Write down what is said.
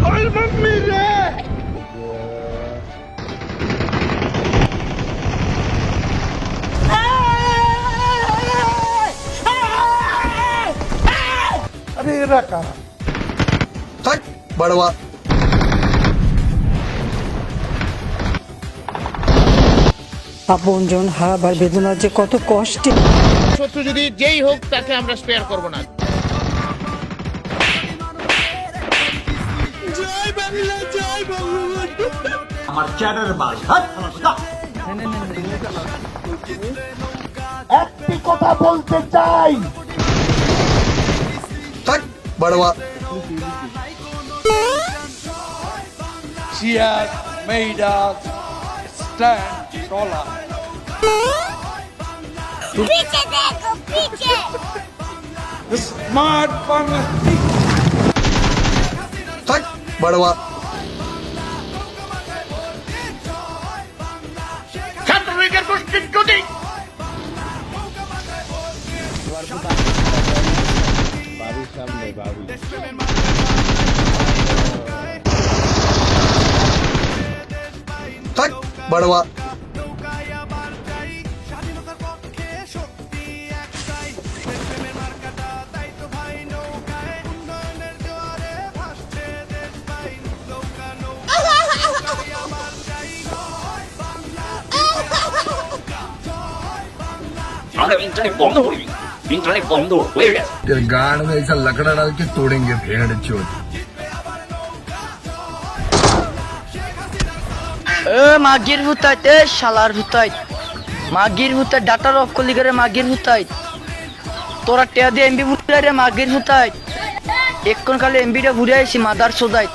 ओए मम्मी रे अरे रखा बड़वा আপনজন হারাবার বেদনা যে কত কষ্টে। শত্রু যদি যেই হোক তাকে আমরা স্পেয়ার করব না। আমার চ্যাটার বাস একটি কথা বলতে চাই बड़वा She has made us stand taller. पीछे देखो पीछे The smart Bangladesh. बड़वा ছাত্রলীগের গোষ্ঠীর যদি बड़वा इंटरनेट बंद हो गई इंटरनेट बंद हो गई तेरे गाड़ में ऐसा लकड़ा डाल के तोड़ेंगे भेड़ चोट মাগির হুতাইত এ শালার হুতাইত মাগির হুতাইত ডাটার অফ করলি করে মাগির হুতাইত তোরা টেয়া দিয়ে এমবি বুড়াই রে মাগির হুতাইত এক্ষণ কালে এমবিটা ঘুরে আইছি মাদার সোদাইত